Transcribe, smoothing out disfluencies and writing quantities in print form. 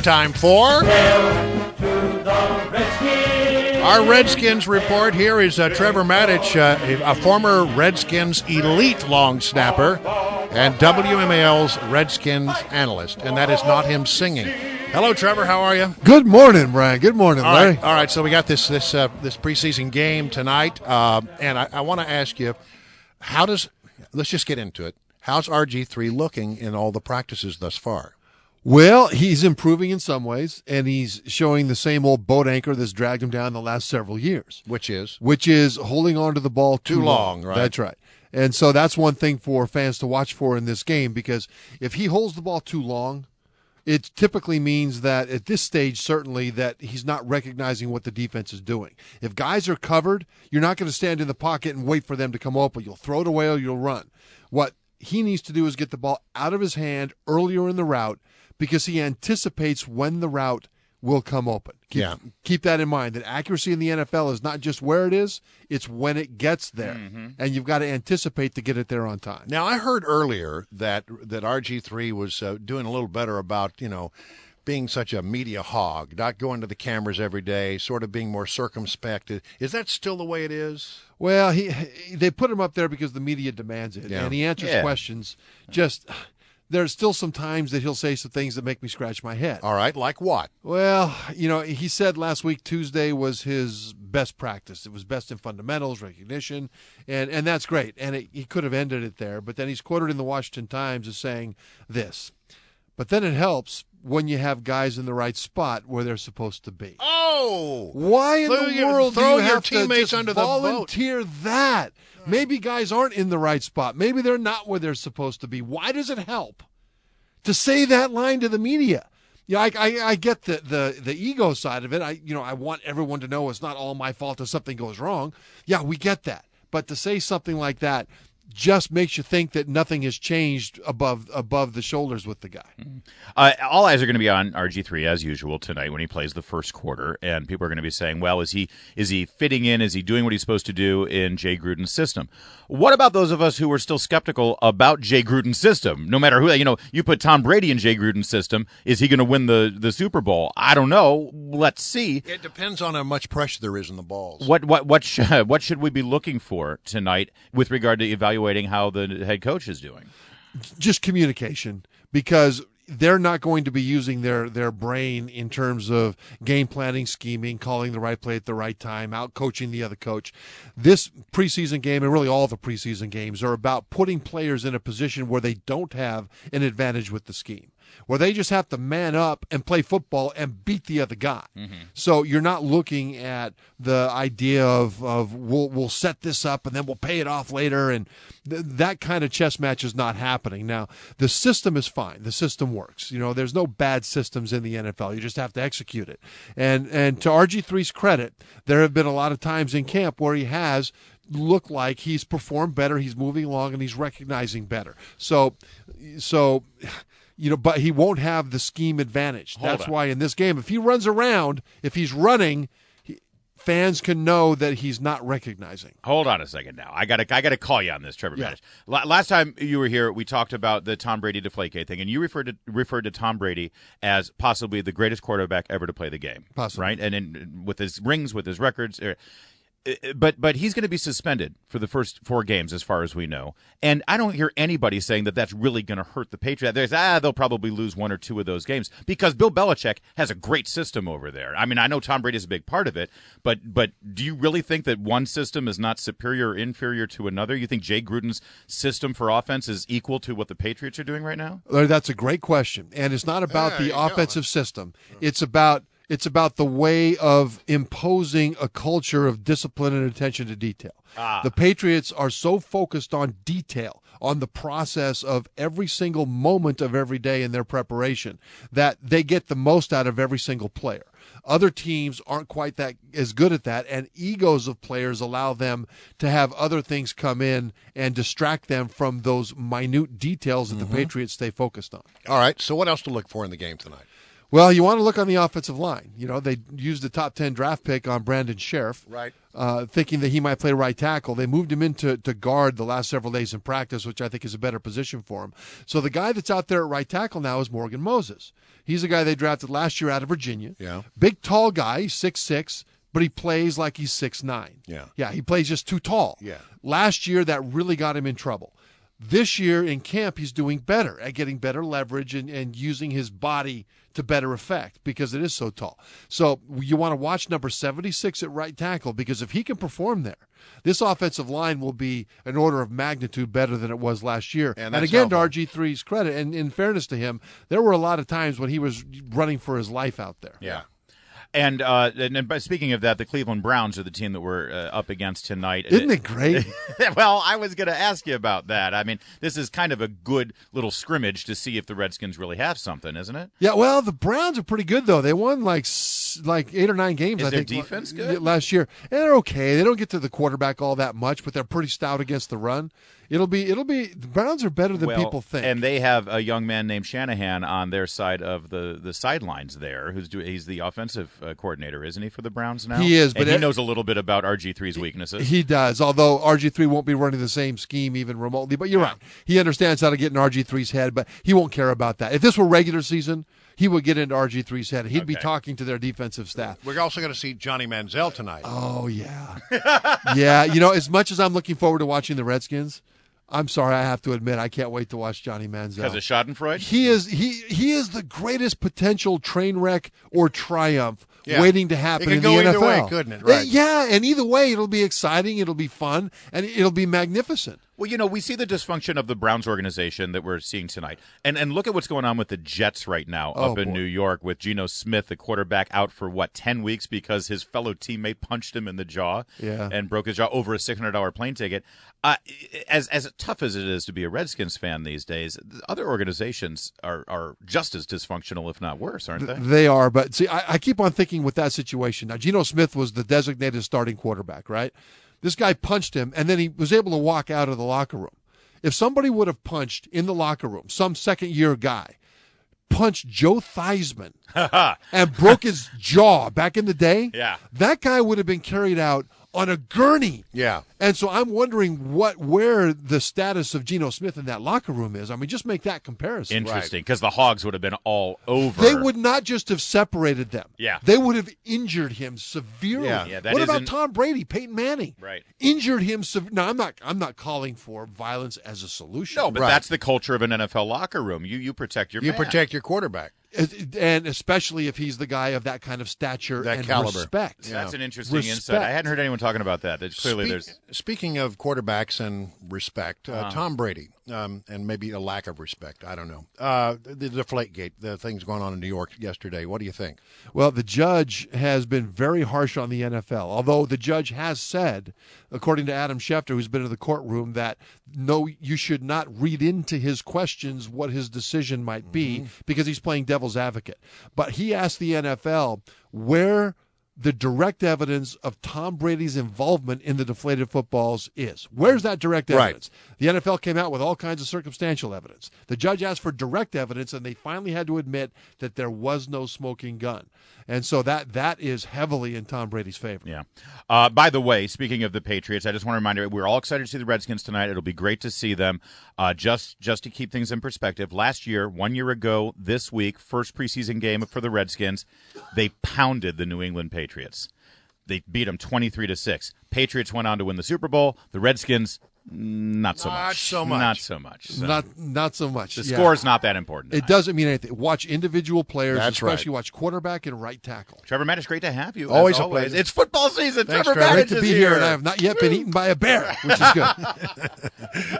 time for To the Redskins. our Redskins report. Here is Trevor Matich, a former Redskins elite long snapper and WMAL's Redskins analyst, and that is not him singing. Hello, Trevor. How are you? Good morning, Brian. Good morning, Larry. All right. So we got this preseason game tonight, and I want to ask you, let's just get into it. How's RG3 looking in all the practices thus far? Well, he's improving in some ways, and he's showing the same old boat anchor that's dragged him down the last several years. Which is holding on to the ball too long. Right? That's right. And so that's one thing for fans to watch for in this game, because if he holds the ball too long, it typically means that at this stage, certainly, that he's not recognizing what the defense is doing. If guys are covered, you're not going to stand in the pocket and wait for them to come open. You'll throw it away or you'll run. What he needs to do is get the ball out of his hand earlier in the route, because he anticipates when the route will come open. Keep that in mind, that accuracy in the NFL is not just where it is, it's when it gets there. Mm-hmm. And you've got to anticipate to get it there on time. Now, I heard earlier that RG3 was doing a little better about, being such a media hog, not going to the cameras every day, sort of being more circumspect. Is that still the way it is? Well, they put him up there because the media demands it, and he answers questions. There's still some times that he'll say some things that make me scratch my head. All right, like what? Well, he said last week Tuesday was his best practice. It was best in fundamentals, recognition, and that's great. And he could have ended it there, but then he's quoted in the Washington Times as saying this. But then it helps when you have guys in the right spot where they're supposed to be. Oh! Why in the world do you have to just under the boat? Volunteer that? Maybe guys aren't in the right spot. Maybe they're not where they're supposed to be. Why does it help to say that line to the media? I get the ego side of it. I want everyone to know it's not all my fault if something goes wrong. Yeah, we get that. But to say something like that just makes you think that nothing has changed above the shoulders with the guy. All eyes are going to be on RG3 as usual tonight when he plays the first quarter, and people are going to be saying, "Well, is he fitting in? Is he doing what he's supposed to do in Jay Gruden's system?" What about those of us who are still skeptical about Jay Gruden's system? No matter who, you put Tom Brady in Jay Gruden's system, is he going to win the Super Bowl? I don't know. Let's see. It depends on how much pressure there is in the balls. What should we be looking for tonight with regard to evaluating how the head coach is doing? Just communication, because they're not going to be using their brain in terms of game planning, scheming, calling the right play at the right time, out coaching the other coach. This preseason game, and really all the preseason games, are about putting players in a position where they don't have an advantage with the scheme, where they just have to man up and play football and beat the other guy. Mm-hmm. So you're not looking at the idea of we'll set this up and then we'll pay it off later, and that kind of chess match is not happening. Now, the system is fine. The system works. There's no bad systems in the NFL. You just have to execute it. And to RG3's credit, there have been a lot of times in camp where he has looked like he's performed better, he's moving along, and he's recognizing better. So but he won't have the scheme advantage. That's why in this game, if he runs around, if he's running, fans can know that he's not recognizing. Hold on a second now. I gotta call you on this, Trevor. Yeah. Last time you were here, we talked about the Tom Brady Deflategate thing, and you referred to Tom Brady as possibly the greatest quarterback ever to play the game. Possibly. Right? And with his rings, with his records. But he's going to be suspended for the first 4 games, as far as we know. And I don't hear anybody saying that that's really going to hurt the Patriots. They'll probably lose 1 or 2 of those games because Bill Belichick has a great system over there. I mean, I know Tom Brady is a big part of it, but do you really think that one system is not superior or inferior to another? You think Jay Gruden's system for offense is equal to what the Patriots are doing right now? That's a great question. And it's not about the offensive system. It's about the way of imposing a culture of discipline and attention to detail. The Patriots are so focused on detail, on the process of every single moment of every day in their preparation, that they get the most out of every single player. Other teams aren't quite that as good at that, and egos of players allow them to have other things come in and distract them from those minute details that the Patriots stay focused on. All right, so what else to look for in the game tonight? Well, you want to look on the offensive line. You know, they used the top 10 draft pick on Brandon Sheriff, Right. Thinking that he might play right tackle. They moved him into guard the last several days in practice, which I think is a better position for him. So the guy that's out there at right tackle now is Morgan Moses. He's a guy they drafted last year out of Virginia. Yeah. Big, tall guy, he's 6'6", but he plays like he's 6'9". Yeah, he plays just too tall. Yeah. Last year, that really got him in trouble. This year in camp, he's doing better at getting better leverage and using his body to better effect because it is so tall. So you want to watch number 76 at right tackle because if he can perform there, this offensive line will be an order of magnitude better than it was last year. And again, helpful. to RG3's credit, and in fairness to him, there were a lot of times when he was running for his life out there. Yeah. And by speaking of that, the Cleveland Browns are the team that we're up against tonight. Isn't it great? Well, I was going to ask you about that. I mean, this is kind of a good little scrimmage to see if the Redskins really have something, isn't it? Yeah, well, the Browns are pretty good, though. They won like 8 or 9 games, Is I their think, defense good? last year. And they're okay. They don't get to the quarterback all that much, but they're pretty stout against the run. It'll be the Browns are better than people think. And they have a young man named Shanahan on their side of the sidelines there. He's the offensive coordinator, isn't he, for the Browns now? He is, but and he knows a little bit about RG3's weaknesses. He does, although RG3 won't be running the same scheme even remotely. But you're right. He understands how to get in RG3's head, but he won't care about that. If this were regular season, he would get into RG3's head. He'd be talking to their defensive staff. We're also going to see Johnny Manziel tonight. Oh, yeah. Yeah, you know, as much as I'm looking forward to watching the Redskins, I'm sorry, I have to admit, I can't wait to watch Johnny Manziel. Because of Schadenfreude? He is the greatest potential train wreck or triumph waiting to happen in the NFL. It could go either way, couldn't it? Right. Yeah, and either way, it'll be exciting, it'll be fun, and it'll be magnificent. Well, you know, we see the dysfunction of the Browns organization that we're seeing tonight. And look at what's going on with the Jets right now up in New York with Geno Smith, the quarterback, out for, 10 weeks because his fellow teammate punched him in the jaw and broke his jaw over a $600 plane ticket. As tough as it is to be a Redskins fan these days, other organizations are just as dysfunctional, if not worse, aren't they? They are, but see, I keep on thinking with that situation. Now, Geno Smith was the designated starting quarterback, right? This guy punched him, and then he was able to walk out of the locker room. If somebody would have punched in the locker room, some second-year guy, punched Joe Theismann and broke his jaw back in the day, that guy would have been carried out on a gurney. Yeah. And so I'm wondering where the status of Geno Smith in that locker room is. I mean, just make that comparison. Interesting, because the Hogs would have been all over. They would not just have separated them. Yeah. They would have injured him severely. Yeah, that what about isn't- Tom Brady, Peyton Manning? Right. Injured him. Now, I'm not calling for violence as a solution. No, but that's the culture of an NFL locker room. You protect your man. protect your quarterback. And especially if he's the guy of that kind of stature That and caliber. respect. Yeah. That's an interesting Respect. insight. I hadn't heard anyone talking about that. Clearly, Speaking of quarterbacks and respect, Tom Brady, and maybe a lack of respect, I don't know. The Deflategate, the things going on in New York yesterday, what do you think? Well, the judge has been very harsh on the NFL, although the judge has said, according to Adam Schefter, who's been in the courtroom, that no, you should not read into his questions what his decision might be because he's playing devil's advocate. But he asked the NFL where the direct evidence of Tom Brady's involvement in the deflated footballs is. Where's that direct evidence? The NFL came out with all kinds of circumstantial evidence. The judge asked for direct evidence, and they finally had to admit that there was no smoking gun. And so that is heavily in Tom Brady's favor. Yeah. By the way, speaking of the Patriots, I just want to remind you, we're all excited to see the Redskins tonight. It'll be great to see them. Just to keep things in perspective, last year, 1 year ago, this week, first preseason game for the Redskins, they pounded the New England Patriots. They beat them 23-6. Patriots went on to win the Super Bowl. The Redskins, not so much. Not so much. Not so much. So Not so much. the score is not that important. It doesn't mean anything. Watch individual players, That's especially right. watch quarterback and right tackle. Trevor Matich, great to have you. Always as a pleasure. It's football season. Thanks, Trevor Trevor. Matich Great to is be here, and I have not yet been eaten by a bear, which is good.